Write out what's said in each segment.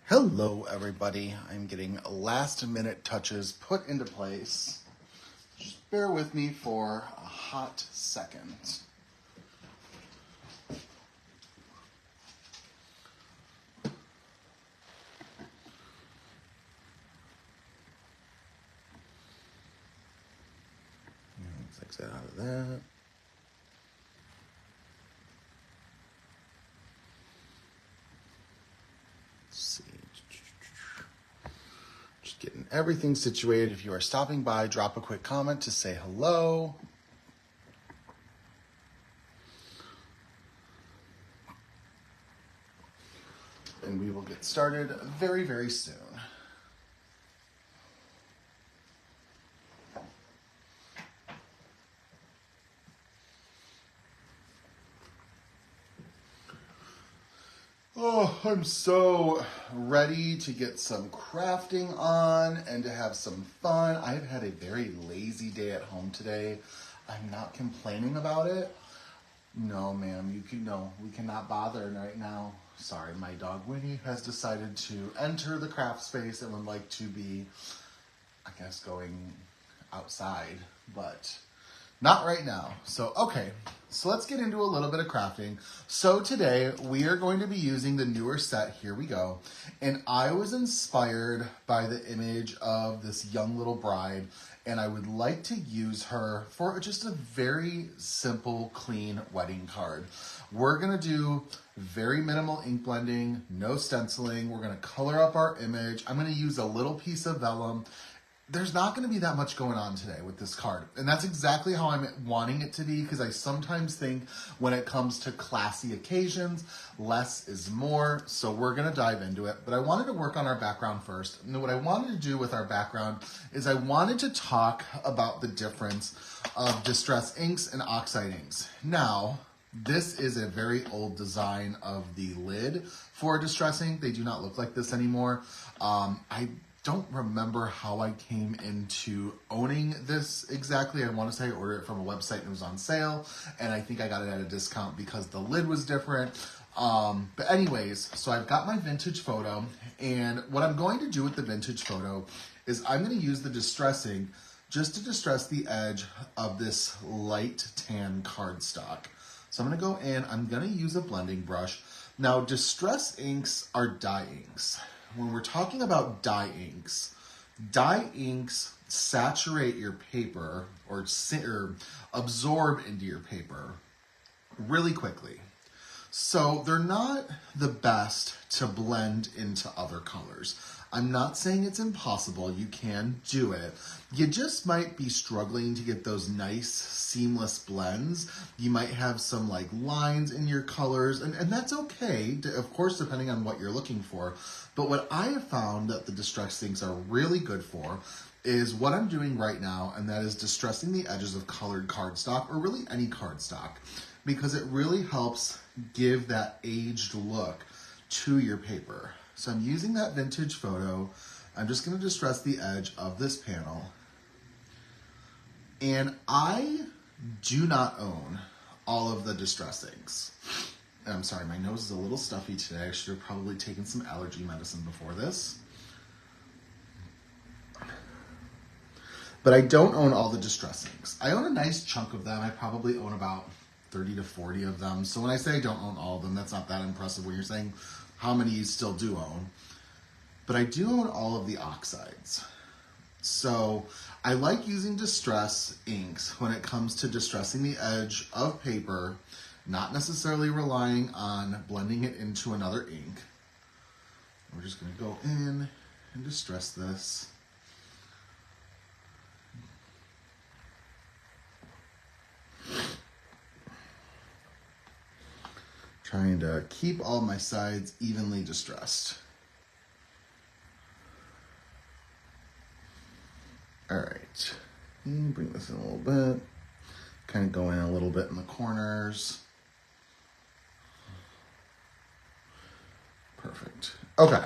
Hello everybody, I'm getting last minute touches put into place. Just bear with me for a hot second. Let's exit out of that. Let's see. Just getting everything situated. If you are stopping by, drop a quick comment to say hello. And we will get started very, very soon. Oh, I'm so ready to get some crafting on and to have some fun. I've had a very lazy day at home today. I'm not complaining about it. No, ma'am, we cannot bother right now. Sorry, my dog Winnie has decided to enter the craft space and would like to be, I guess, going outside, but not right now. So, okay, so let's get into a little bit of crafting. So today we are going to be using the newer set, Here We Go. And I was inspired by the image of this young little bride, and I would like to use her for just a very simple, clean wedding card. We're gonna do very minimal ink blending, no stenciling. We're gonna color up our image. I'm gonna use a little piece of vellum. There's not going to be that much going on today with this card. And that's exactly how I'm wanting it to be, because I sometimes think when it comes to classy occasions, less is more. So we're going to dive into it. But I wanted to work on our background first. And what I wanted to do with our background is I wanted to talk about the difference of distress inks and oxide inks. Now, this is a very old design of the lid for distress ink. They do not look like this anymore. I don't remember how I came into owning this exactly. I want to say I ordered it from a website and it was on sale, and I think I got it at a discount because the lid was different. But anyways, so I've got my vintage photo, and what I'm going to do with the vintage photo is I'm going to use the distressing just to distress the edge of this light tan cardstock. So I'm going to go in, I'm going to use a blending brush. Now, distress inks are dye inks. When we're talking about dye inks saturate your paper or absorb into your paper really quickly. So they're not the best to blend into other colors. I'm not saying it's impossible. You can do it. You just might be struggling to get those nice seamless blends. You might have some like lines in your colors, and that's okay, of course, depending on what you're looking for. But what I have found that the distress inks are really good for is what I'm doing right now, and that is distressing the edges of colored cardstock, or really any cardstock, because it really helps give that aged look to your paper. So I'm using that vintage photo. I'm just gonna distress the edge of this panel. And I do not own all of the distress inks. I'm sorry, my nose is a little stuffy today. I should have probably taken some allergy medicine before this. But I don't own all the distress inks. I own a nice chunk of them. I probably own about 30 to 40 of them. So when I say I don't own all of them, that's not that impressive when you're saying how many you still do own. But I do own all of the oxides. So I like using distress inks when it comes to distressing the edge of paper, not necessarily relying on blending it into another ink. We're just gonna go in and distress this. Trying to keep all my sides evenly distressed. All right, bring this in a little bit. Kind of go in a little bit in the corners. Perfect. Okay.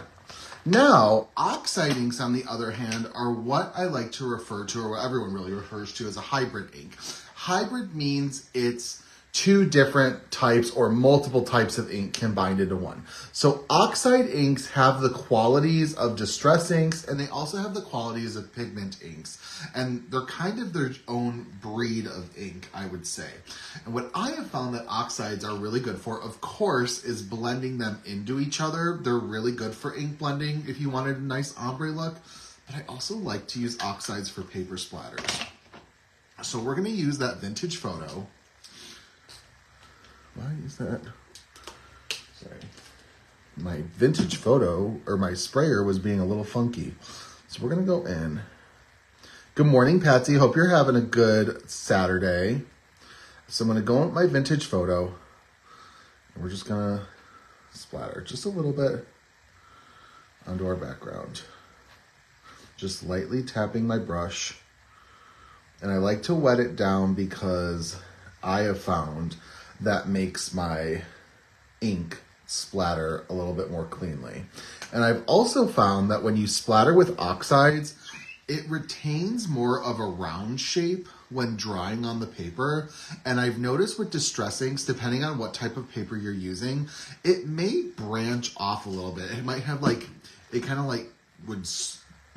Now, oxide inks, on the other hand, are what I like to refer to, or what everyone really refers to, as a hybrid ink. Hybrid means it's two different types or multiple types of ink combined into one. So oxide inks have the qualities of distress inks, and they also have the qualities of pigment inks. And they're kind of their own breed of ink, I would say. And what I have found that oxides are really good for, of course, is blending them into each other. They're really good for ink blending if you wanted a nice ombre look. But I also like to use oxides for paper splatters. So we're going to use that vintage photo. Why is that? Sorry. My vintage photo, or my sprayer, was being a little funky. So we're going to go in. Good morning, Patsy. Hope you're having a good Saturday. So I'm going to go in with my vintage photo. And we're just going to splatter just a little bit onto our background. Just lightly tapping my brush. And I like to wet it down because I have found that makes my ink splatter a little bit more cleanly. And I've also found that when you splatter with oxides, it retains more of a round shape when drying on the paper. And I've noticed with distress inks, depending on what type of paper you're using, it may branch off a little bit. It might have like, it kind of like would,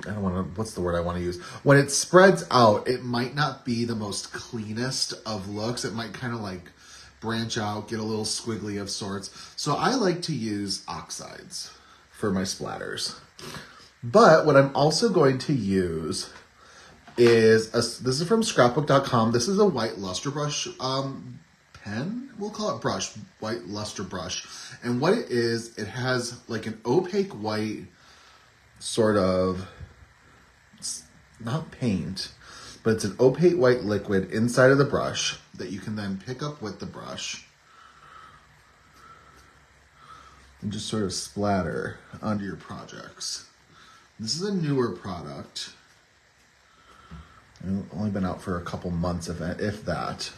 I don't want to, what's the word I want to use? When it spreads out, it might not be the most cleanest of looks. It might kind of like branch out, get a little squiggly of sorts. So I like to use oxides for my splatters. But what I'm also going to use is, this is from scrapbook.com. This is a white luster brush pen. We'll call it brush, white luster brush. And what it is, it has like an opaque white sort of, not paint, but it's an opaque white liquid inside of the brush that you can then pick up with the brush and just sort of splatter onto your projects. This is a newer product. It's only been out for a couple months, if that.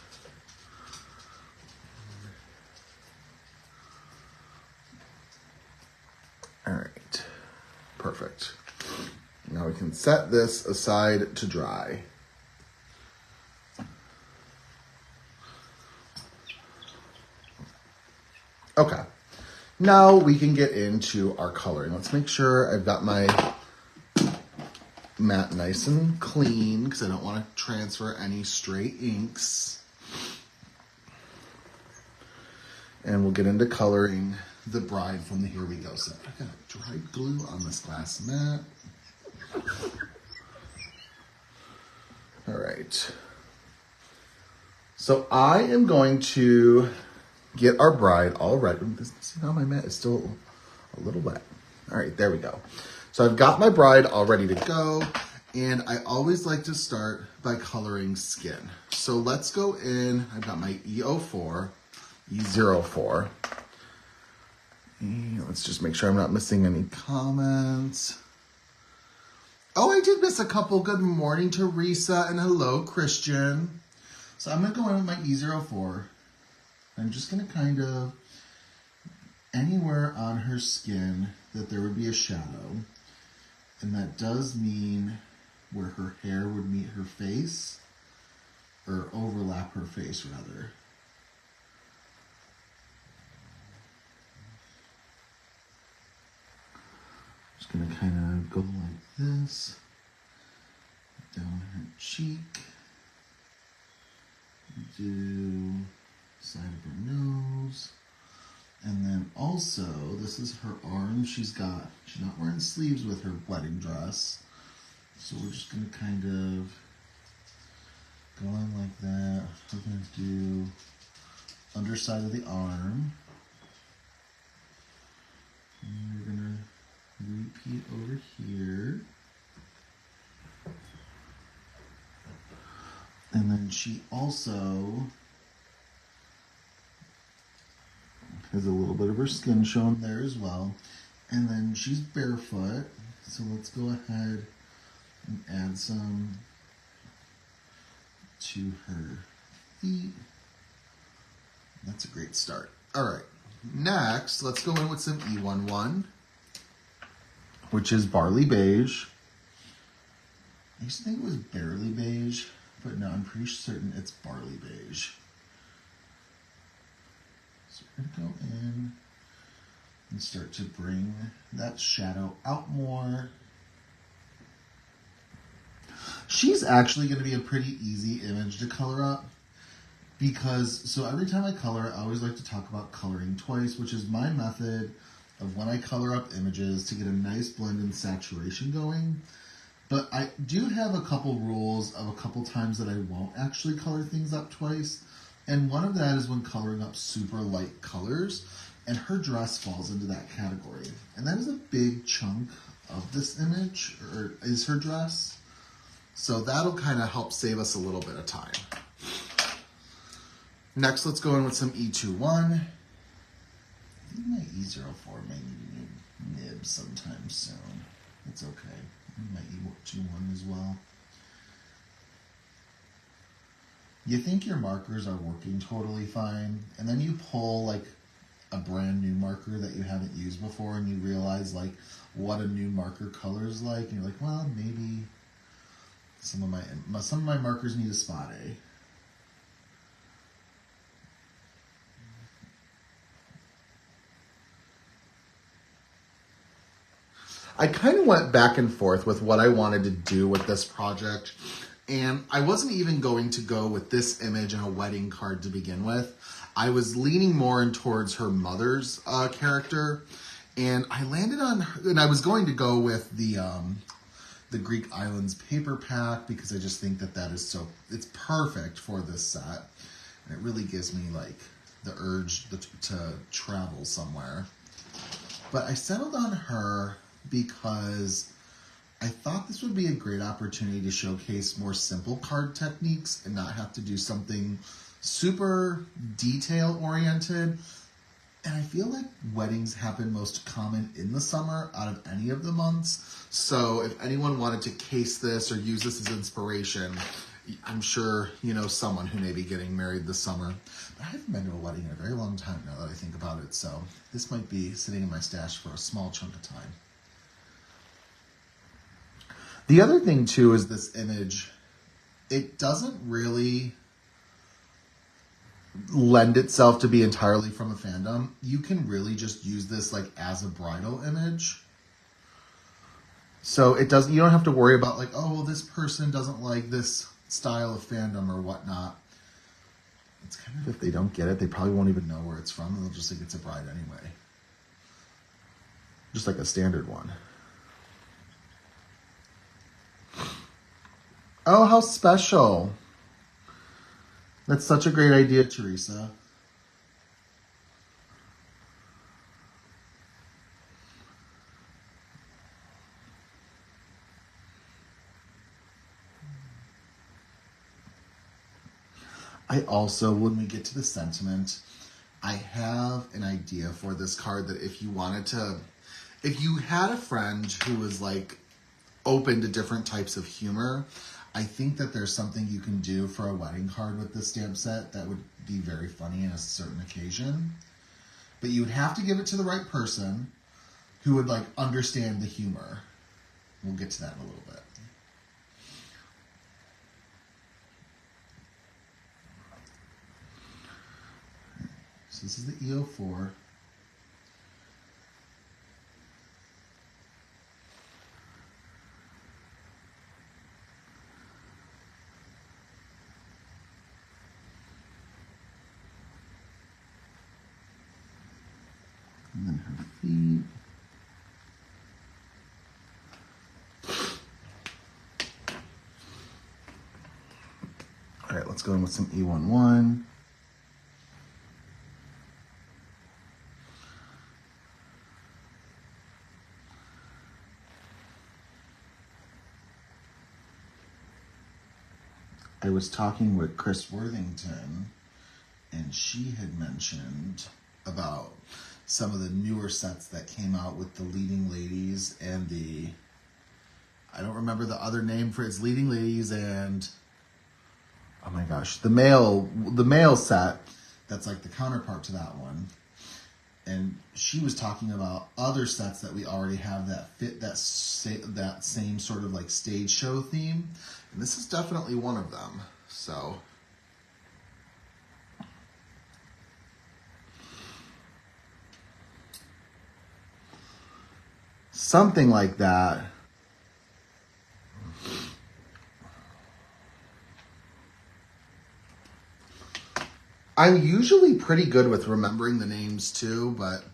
All right, perfect. Now we can set this aside to dry. Okay, now we can get into our coloring. Let's make sure I've got my mat nice and clean because I don't want to transfer any stray inks. And we'll get into coloring the bride from the Here We Go set. I got dried glue on this glass mat. All right. So I am going to get our bride all ready. See how my mat is still a little wet. All right, there we go. So I've got my bride all ready to go. And I always like to start by coloring skin. So let's go in. I've got my E04. And let's just make sure I'm not missing any comments. Oh, I did miss a couple. Good morning, Teresa, and hello, Christian. So I'm going to go in with my E04. I'm just going to kind of, anywhere on her skin that there would be a shadow. And that does mean where her hair would meet her face, or overlap her face, rather. Just going to kind of go like this, down her cheek, do side of her nose, and then also, this is her arm. She's not wearing sleeves with her wedding dress, so we're just going to kind of go in like that. We're going to do underside of the arm, and we're going to repeat over here. And then she also has a little bit of her skin shown there as well. And then she's barefoot. So let's go ahead and add some to her feet. That's a great start. All right. Next, let's go in with some E11, which is Barley Beige. I used to think it was Barely Beige, but no, I'm pretty certain it's Barley Beige. So we're going to go in and start to bring that shadow out more. She's actually going to be a pretty easy image to color up because, so every time I color, I always like to talk about coloring twice, which is my method of when I color up images to get a nice blend and saturation going. But I do have a couple rules of a couple times that I won't actually color things up twice. And one of that is when coloring up super light colors, and her dress falls into that category. And that is a big chunk of this image, or is her dress. So that'll kind of help save us a little bit of time. Next, let's go in with some E21. I think my E04 may need nibs sometime soon. It's okay. My E21 as well. You think your markers are working totally fine, and then you pull like a brand new marker that you haven't used before, and you realize like what a new marker color is like, and you're like, well, maybe some of my markers need a spot A. I kind of went back and forth with what I wanted to do with this project, and I wasn't even going to go with this image and a wedding card to begin with. I was leaning more in towards her mother's character, and I landed on her, and I was going to go with the Greek Islands paper pack because I just think that that is so, it's perfect for this set, and it really gives me like the urge to travel somewhere. But I settled on her because I thought this would be a great opportunity to showcase more simple card techniques and not have to do something super detail oriented. And I feel like weddings happen most common in the summer out of any of the months. So if anyone wanted to case this or use this as inspiration, I'm sure you know someone who may be getting married this summer. But I haven't been to a wedding in a very long time now that I think about it. So this might be sitting in my stash for a small chunk of time. The other thing too is this image, it doesn't really lend itself to be entirely from a fandom. You can really just use this like as a bridal image. So it doesn't, you don't have to worry about like, oh, well, this person doesn't like this style of fandom or whatnot. It's kind of, if they don't get it, they probably won't even know where it's from, and they'll just think it's a bride anyway. Just like a standard one. Oh, how special. That's such a great idea, Teresa. I also, when we get to the sentiment, I have an idea for this card that if you wanted to, if you had a friend who was like open to different types of humor, I think that there's something you can do for a wedding card with this stamp set that would be very funny in a certain occasion. But you would have to give it to the right person who would like understand the humor. We'll get to that in a little bit. So this is the E04. And then her feet. All right, let's go in with some E11. I was talking with Chris Worthington, and she had mentioned about some of the newer sets that came out with the leading ladies and the, I don't remember the other name for its leading ladies and, oh my gosh, the male set that's like the counterpart to that one. And she was talking about other sets that we already have that fit that same sort of like stage show theme. And this is definitely one of them. So something like that. I'm usually pretty good with remembering the names too, but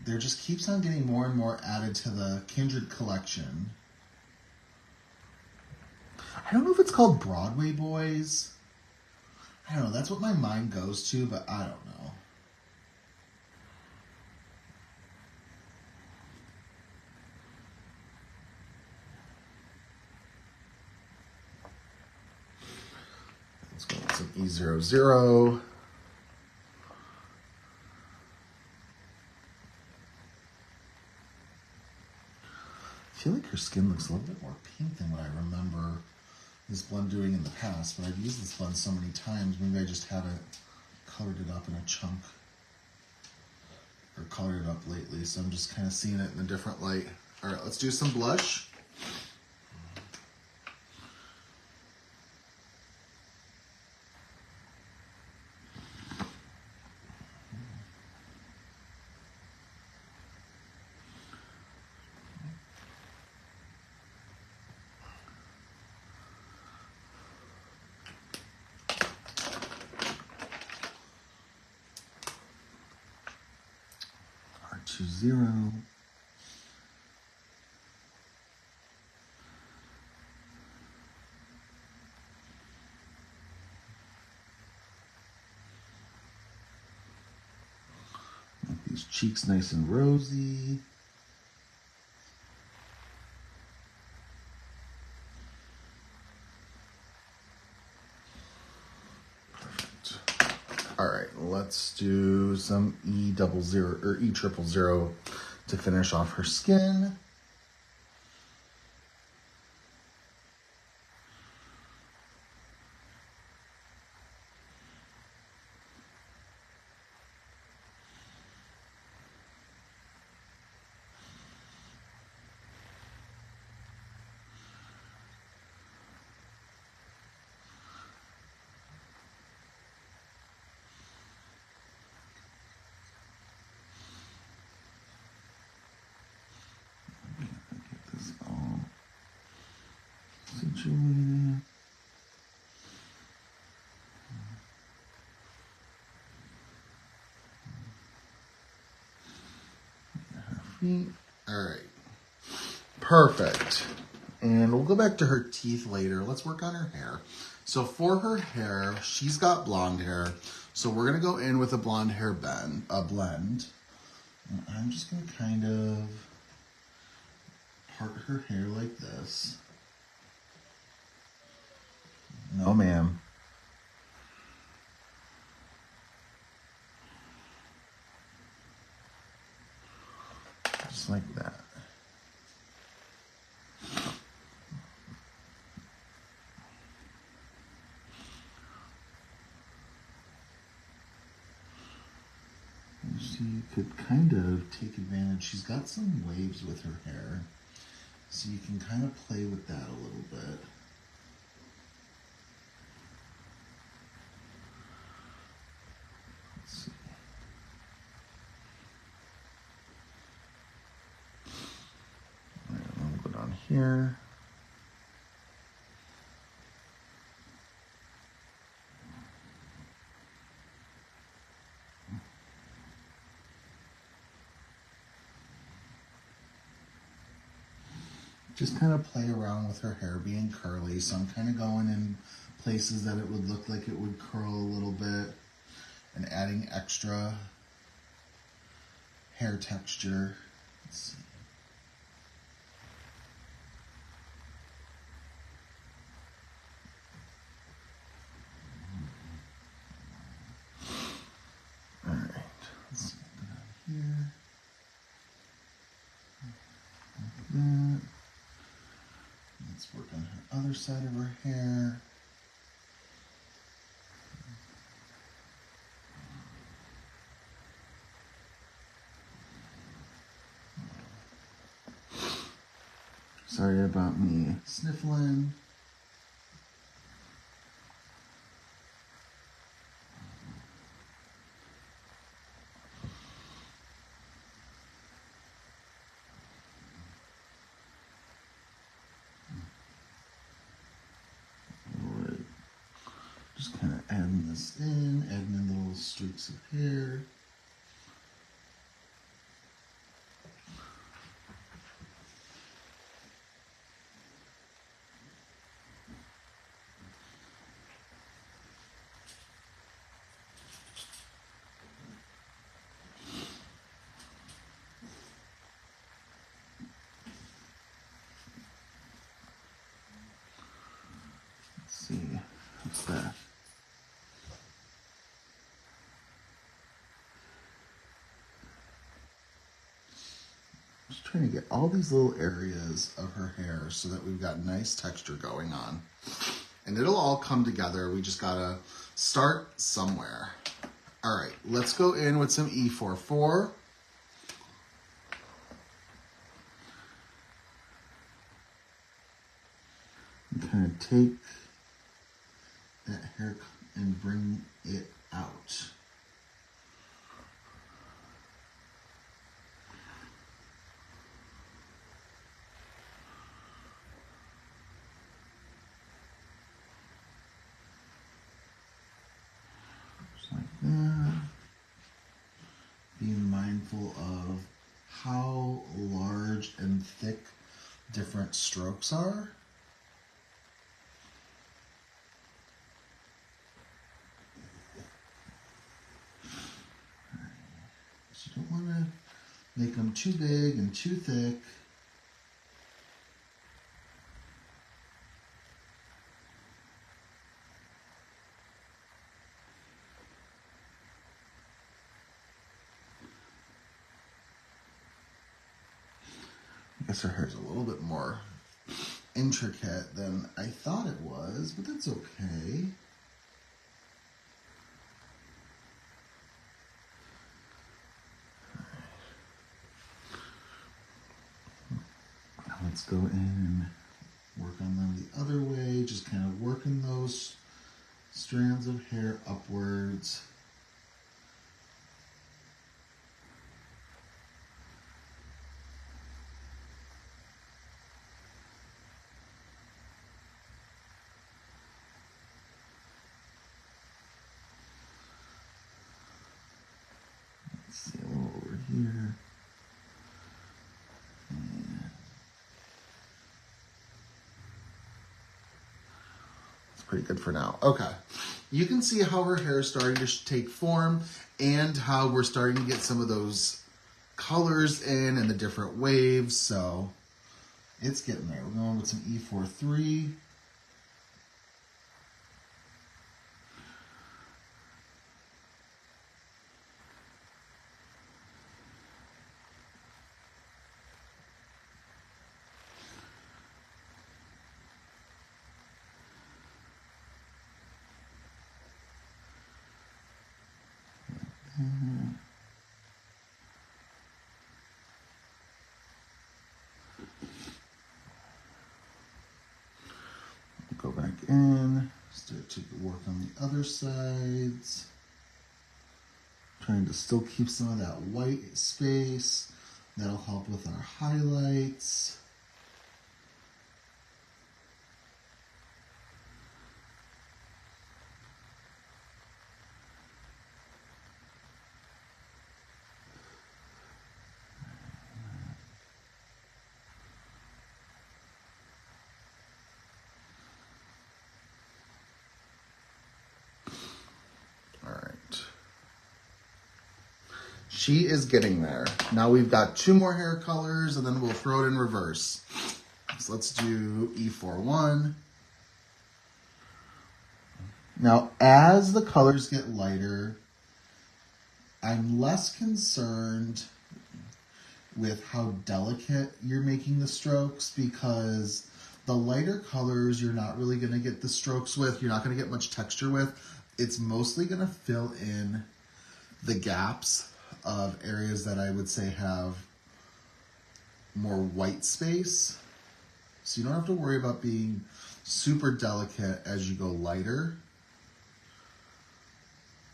there just keeps on getting more and more added to the Kindred collection. I don't know if it's called Broadway Boys. I don't know. That's what my mind goes to, but I don't know. Let's go with some E00. I feel like her skin looks a little bit more pink than what I remember this blend doing in the past, but I've used this blend so many times, maybe I just haven't colored it up in a chunk or colored it up lately, so I'm just kind of seeing it in a different light. All right, let's do some blush. R20. Make these cheeks nice and rosy. Perfect. All right, let's do some E00 or E000 to finish off her skin. Situated. All right, perfect. And we'll go back to her teeth later. Let's work on her hair. So for her hair, she's got blonde hair. So we're gonna go in with a blonde hair blend. And I'm just gonna kind of part her hair like this. No, ma'am. Just like that. She could kind of take advantage. She's got some waves with her hair, so you can kind of play with that a little bit. Let's see. All right, we'll go down here. Just kind of play around with her hair being curly. So I'm kind of going in places that it would look like it would curl a little bit and adding extra hair texture. Let's see. All right, let's see. Go down here. Like that. Let's work on her other side of her hair. Sorry about me sniffling. Just kind of adding this in, adding in the little streaks of hair. Let's see, what's that? Just trying to get all these little areas of her hair so that we've got nice texture going on. And it'll all come together. We just gotta start somewhere. All right, let's go in with some E44. And kind of take that hair and bring it out. Just like that. Being mindful of how large and thick different strokes are. So you don't want to make them too big and too thick. I guess her hair is a little bit more intricate than I thought it was, but that's okay. Now let's go in and work on them the other way, just kind of working those strands of hair upwards. Let's see, a little over here. And it's pretty good for now. Okay. You can see how her hair is starting to take form and how we're starting to get some of those colors in and the different waves. So it's getting there. We're going with some E43. Go back in, start to work on the other sides. Trying to still keep some of that white space. That'll help with our highlights. She is getting there. Now we've got 2 more hair colors and then we'll throw it in reverse. So let's do E41. Now, as the colors get lighter, I'm less concerned with how delicate you're making the strokes, because the lighter colors you're not really going to get the strokes with. You're not going to get much texture with. It's mostly going to fill in the gaps of areas that I would say have more white space. So you don't have to worry about being super delicate as you go lighter,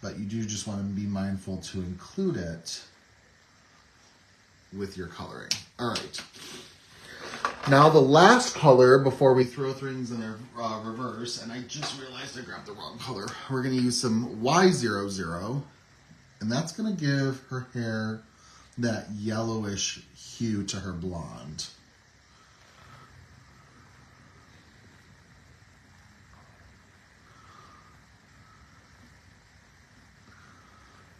but you do just want to be mindful to include it with your coloring. All right. Now the last color before we throw things in reverse, and I just realized I grabbed the wrong color. We're gonna use some Y00, and that's gonna give her hair that yellowish hue to her blonde.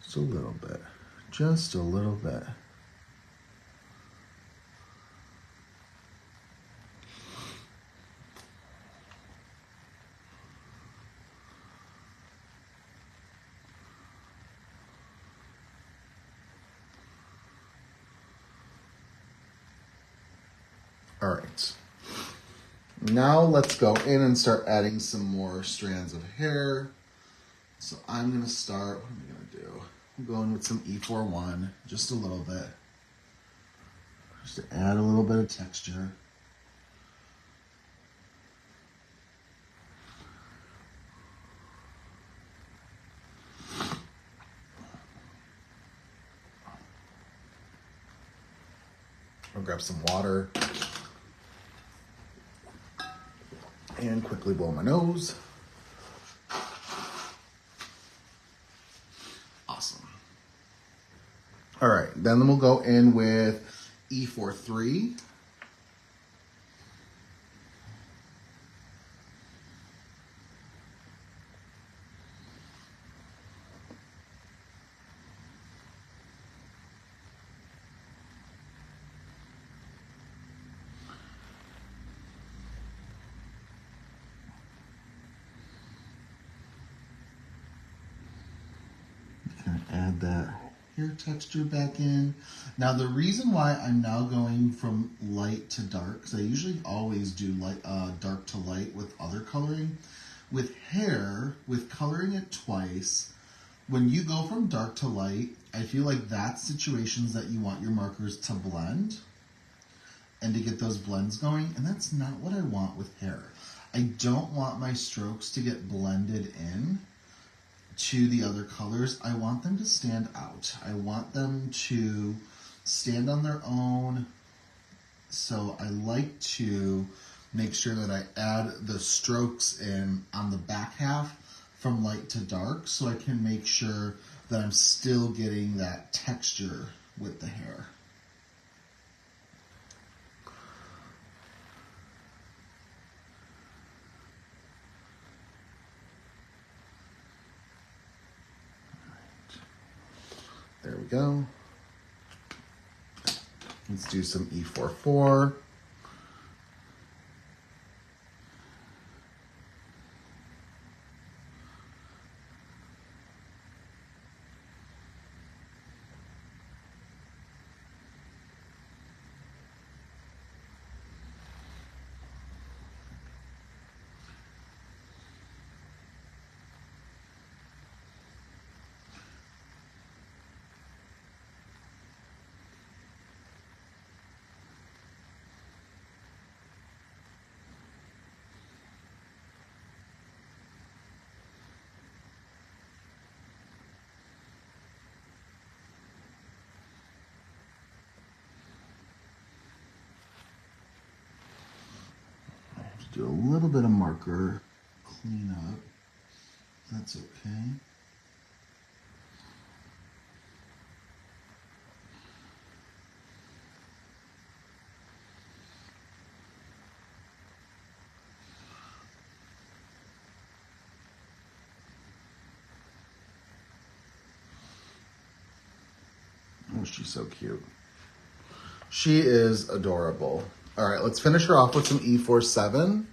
Just a little bit, just a little bit. All right, now let's go in and start adding some more strands of hair. So I'm gonna start, what am I gonna do? I'm going with some E41, just a little bit. Just to add a little bit of texture. I'll grab some water and quickly blow my nose. Awesome. All right, then we'll go in with E43. Add that hair texture back in. Now the reason why I'm now going from light to dark, because I usually always do light, dark to light with other coloring. With hair, with coloring it twice, when you go from dark to light, I feel like that's situations that you want your markers to blend and to get those blends going, and that's not what I want with hair. I don't want my strokes to get blended in to the other colors. I want them to stand out. I want them to stand on their own. So I like to make sure that I add the strokes in on the back half from light to dark, so I can make sure that I'm still getting that texture with the hair. There we go. Let's do some E44. Do a little bit of marker cleanup. That's okay. Oh, she's so cute. She is adorable. All right, let's finish her off with some E47.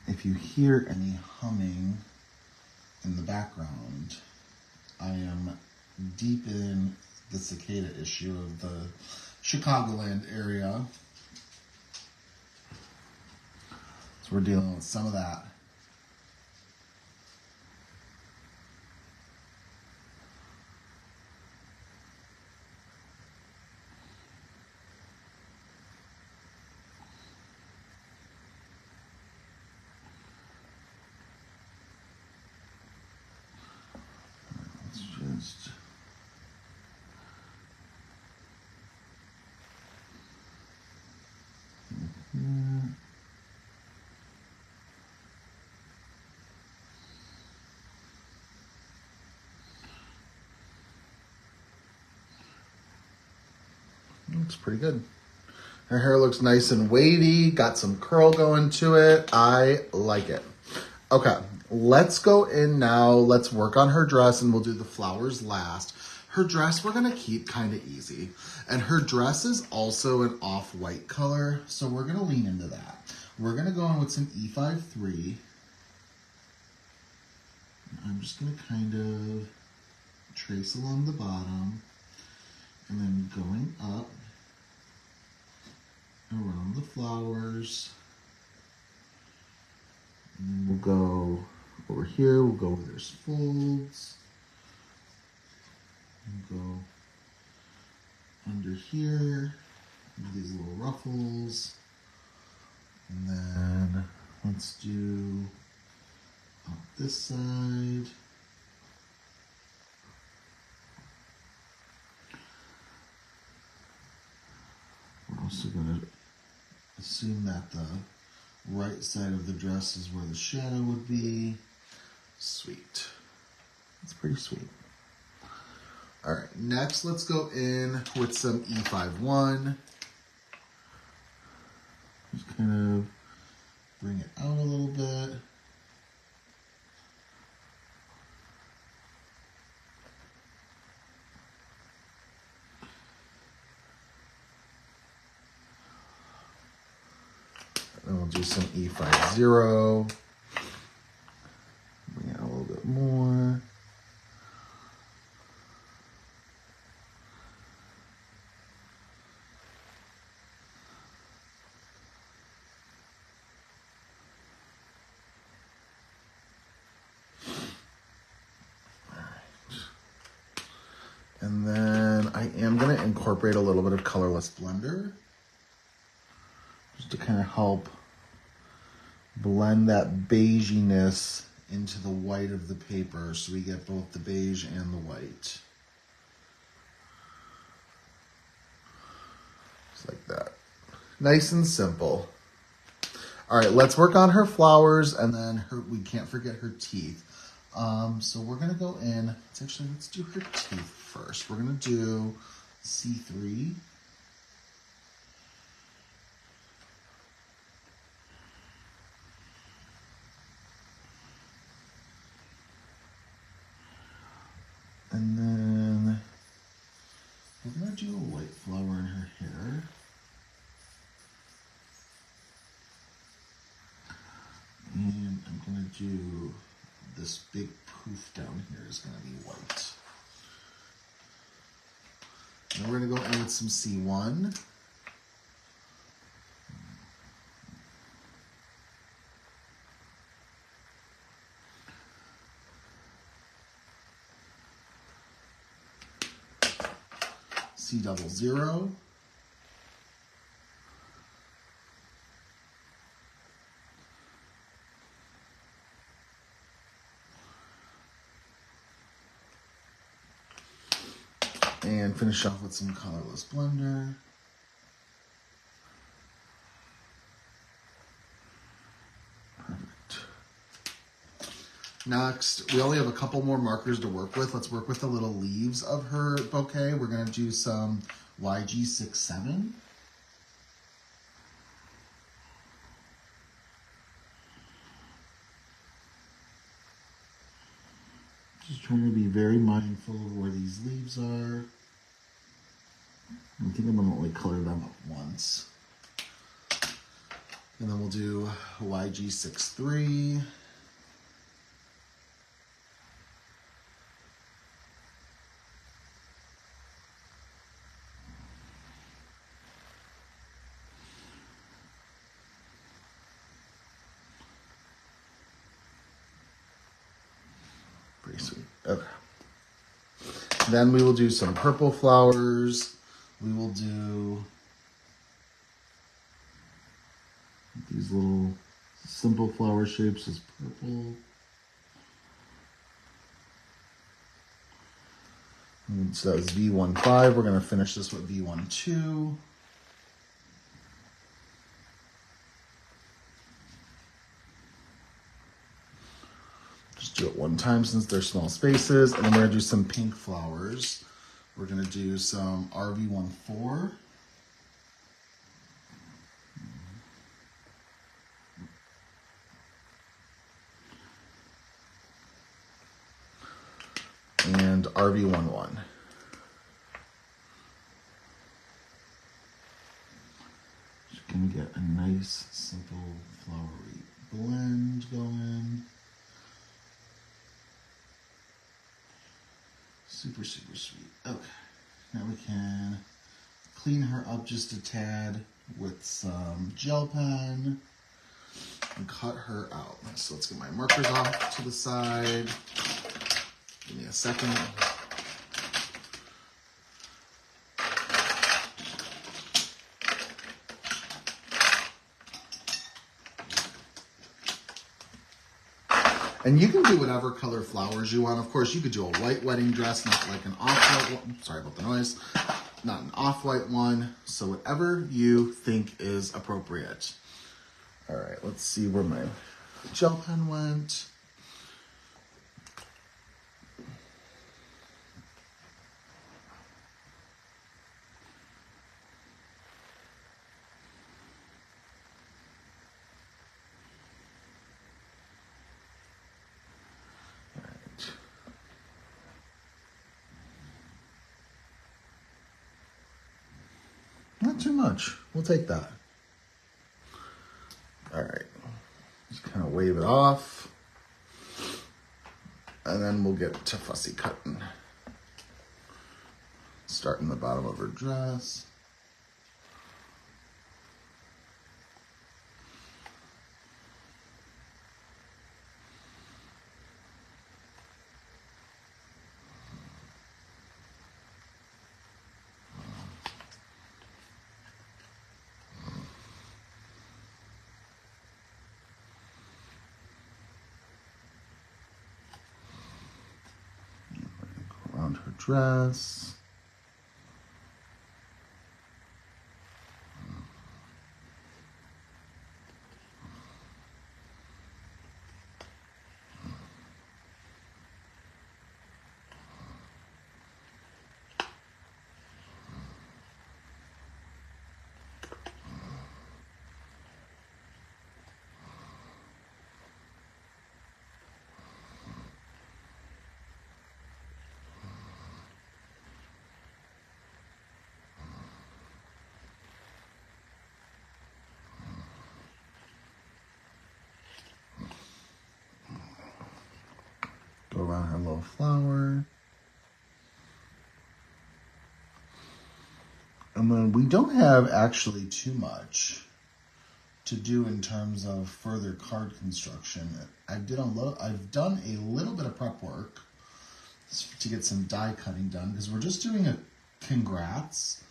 If you hear any humming in the background, I am deep in the cicada issue of the Chicagoland area. So we're dealing with some of that. Looks pretty good. Her hair looks nice and wavy, got some curl going to it. I like it. Okay, let's go in now. Let's work on her dress and we'll do the flowers last. Her dress we're gonna keep kind of easy. And her dress is also an off-white color, so we're gonna lean into that. We're gonna go in with some E53. I'm just gonna kind of trace along the bottom and then going up around the flowers. And then we'll go over here, we'll go where there's folds. We'll go under here, into these little ruffles. And then let's do up this side. We're also going to assume that the right side of the dress is where the shadow would be. Sweet. That's pretty sweet. All right, next let's go in with some E51. Just kind of bring it out a little bit. Then we'll do some E50. Bring it out a little bit more. And then I am going to incorporate a little bit of colorless blender just to kind of help blend that beiginess into the white of the paper so we get both the beige and the white. Just like that. Nice and simple. All right, let's work on her flowers and then we can't forget her teeth. So we're gonna go in, let's do her teeth first. We're gonna do C3. And then we're gonna do a white flower in her hair. And I'm gonna do this big poof down here is gonna be white. Now we're gonna go in with some C1. C00. And finish off with some colorless blender. Perfect. Next, we only have a couple more markers to work with. Let's work with the little leaves of her bouquet. We're going to do some YG67. Just trying to be very mindful of where these leaves are. I think I'm going to only color them up once. And then we'll do YG63. Pretty sweet. Okay. Then we will do some purple flowers. We will do these little simple flower shapes as purple. And so that was V15. We're going to finish this with V12. Just do it one time since they're small spaces. And then we're going to do some pink flowers. We're going to do some RV14. and RV11. Just gonna get a nice, simple, flowery blend going. Super, super sweet. Okay, now we can clean her up just a tad with some gel pen and cut her out. So let's get my markers off to the side. Give me a second. And you can do whatever color flowers you want. Of course, you could do a white wedding dress, not like an off-white one. Sorry about the noise. Not an off-white one. So whatever you think is appropriate. All right, let's see where my gel pen went. Not too much. We'll take that. All right. Just kind of wave it off. And then we'll get to fussy cutting. Starting the bottom of her dress. Around her dress. Go around her little flower. And then we don't have actually too much to do in terms of further card construction. I've done a little bit of prep work to get some die cutting done because we're just doing a congrats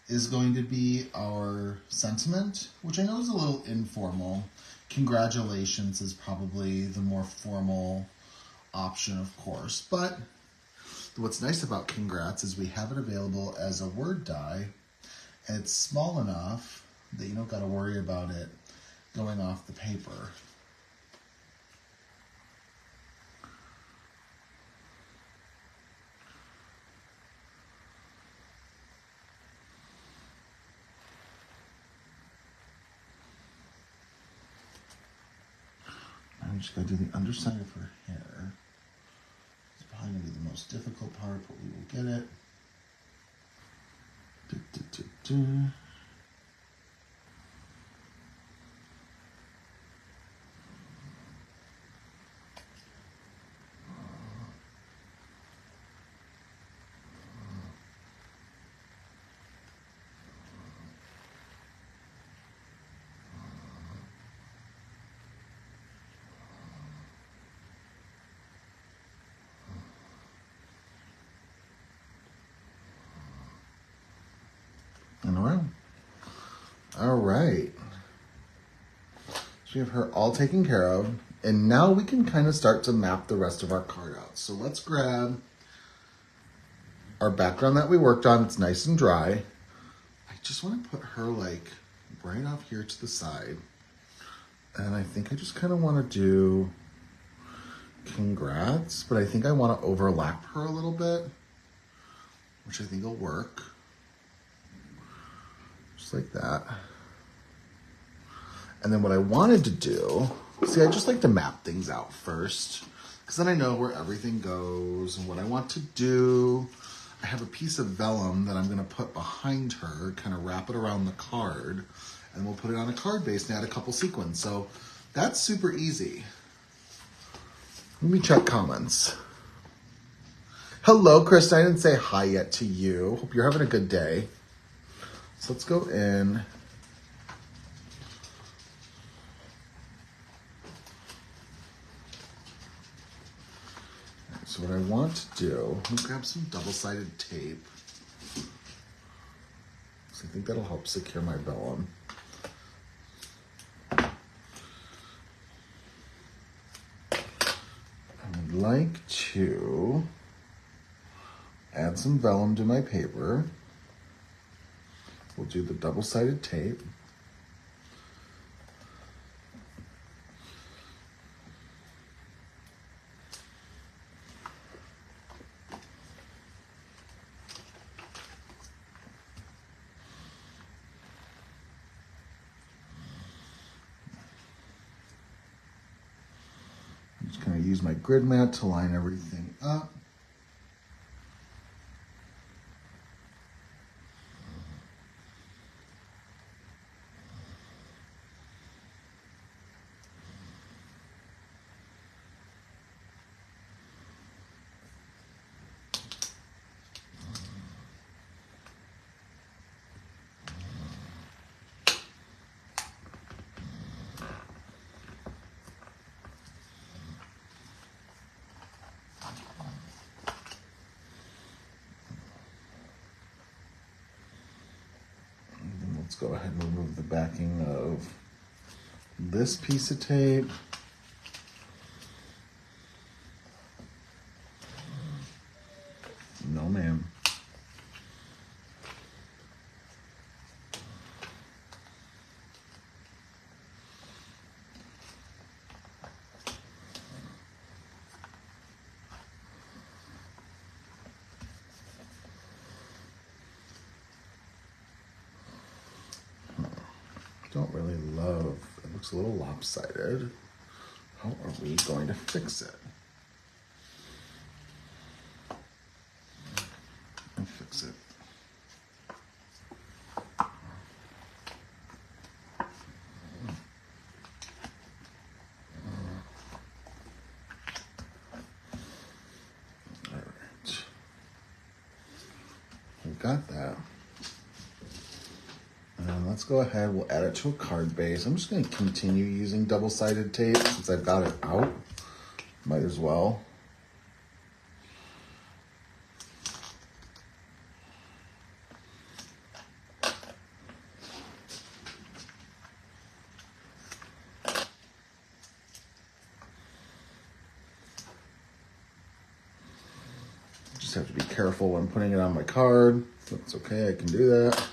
is going to be our sentiment, which I know is a little informal. Congratulations is probably the more formal option, of course, but what's nice about congrats is we have it available as a word die, and it's small enough that you don't got to worry about it going off the paper. I'm just going to do the underside of her hair. It's probably going to be the most difficult part, but we will get it. And around. All right. So we have her all taken care of. And now we can kind of start to map the rest of our card out. So let's grab our background that we worked on. It's nice and dry. I just want to put her like right off here to the side. And I think I just kind of want to do congrats, but I think I want to overlap her a little bit, which I think will work. Just like that. And then what I wanted to do, see, I just like to map things out first. because then I know where everything goes and what I want to do. I have a piece of vellum that I'm going to put behind her, kind of wrap it around the card, and we'll put it on a card base and add a couple sequins. So that's super easy. Let me check comments. Hello, Krista. I didn't say hi yet to you. Hope you're having a good day. So let's go in. So what I want to do, I'm gonna grab some double-sided tape. So I think that'll help secure my vellum. I'd like to add some vellum to my paper. We'll do the double-sided tape. I'm just going to use my grid mat to line everything up. Let's go ahead and remove the backing of this piece of tape. No, ma'am. Don't really love, it looks a little lopsided. How are we going to fix it? And fix it. All right. We got that. And let's go ahead, we'll add it to a card base. I'm just going to continue using double-sided tape since I've got it out. Might as well. Just have to be careful when putting it on my card. That's okay, I can do that.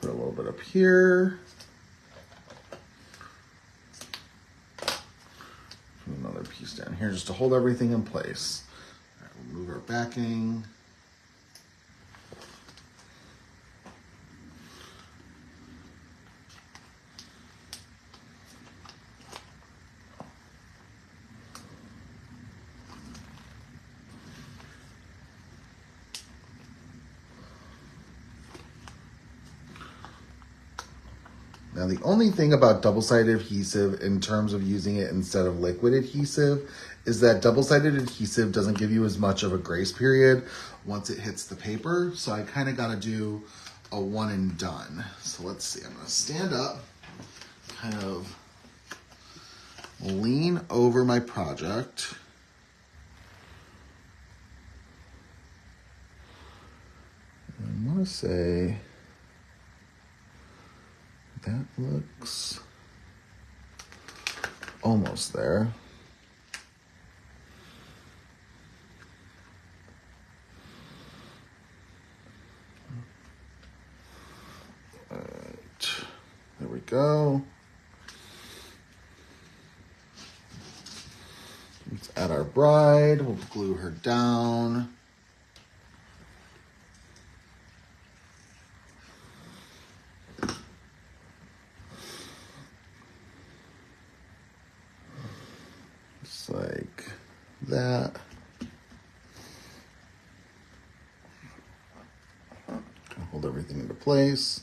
Put a little bit up here. Another piece down here just to hold everything in place. All right, we'll move our backing. Now, the only thing about double-sided adhesive in terms of using it instead of liquid adhesive is that double-sided adhesive doesn't give you as much of a grace period once it hits the paper. So I kind of got to do a one and done. So let's see, I'm going to stand up, kind of lean over my project. And I want to say, that looks almost there. go. Let's add our bride. We'll glue her down. Just like that. Hold everything into place.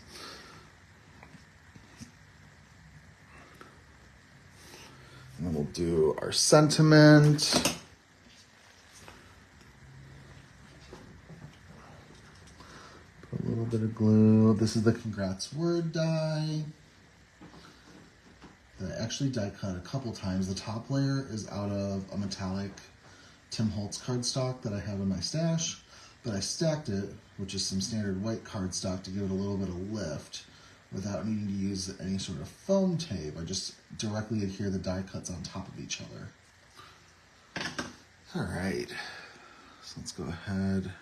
And then we'll do our sentiment. Put a little bit of glue. This is the Congrats word die that I actually die cut a couple times. The top layer is out of a metallic Tim Holtz cardstock that I have in my stash, but I stacked it, which is some standard white cardstock, to give it a little bit of lift without needing to use any sort of foam tape. I just directly adhere the die cuts on top of each other. All right, so let's go ahead.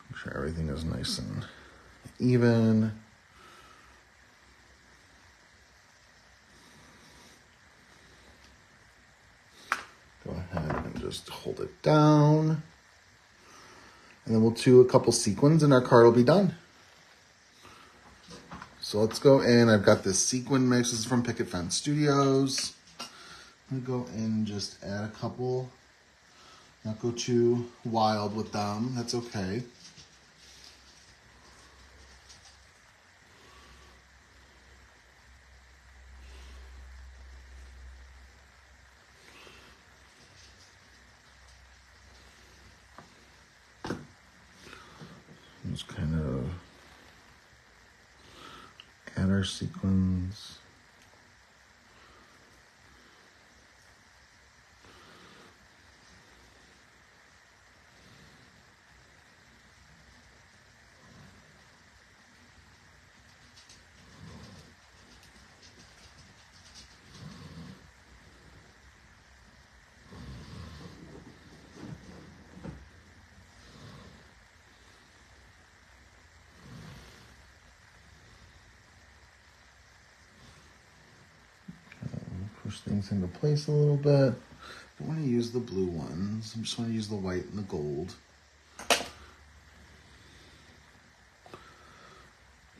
Make sure everything is nice and even. Go ahead and just hold it down. And then we'll do a couple sequins and our card will be done. So let's go in. I've got this sequin mix. This is from Picket Fence Studios. I'm gonna go in and just add a couple. Not go too wild with them. That's okay. Just kind of add our sequins. Push things into place a little bit. Don't want to use the blue ones. I just want to use the white and the gold.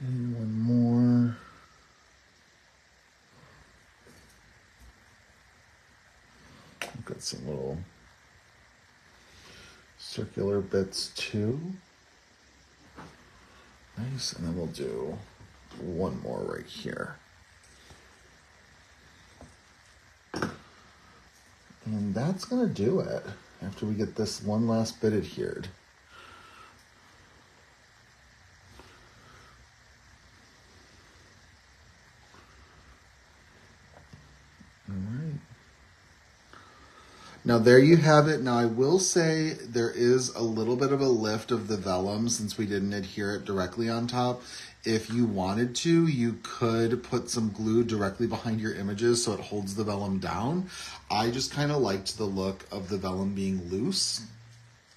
And one more. I've got some little circular bits too. Nice, and then we'll do one more right here. And that's gonna do it after we get this one last bit adhered. All right. Now there you have it. Now I will say there is a little bit of a lift of the vellum since we didn't adhere it directly on top. If you wanted to, you could put some glue directly behind your images so it holds the vellum down. I just kind of liked the look of the vellum being loose.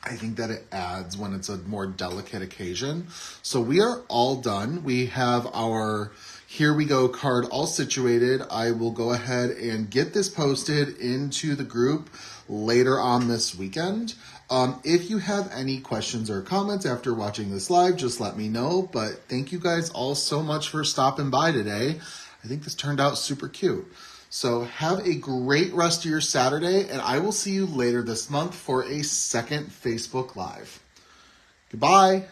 I think that it adds when it's a more delicate occasion. So we are all done. We have our Here We Go card all situated. I will go ahead and get this posted into the group later on this weekend. If you have any questions or comments after watching this live, just let me know. But thank you guys all so much for stopping by today. I think this turned out super cute. So have a great rest of your Saturday, and I will see you later this month for a second Facebook Live. Goodbye.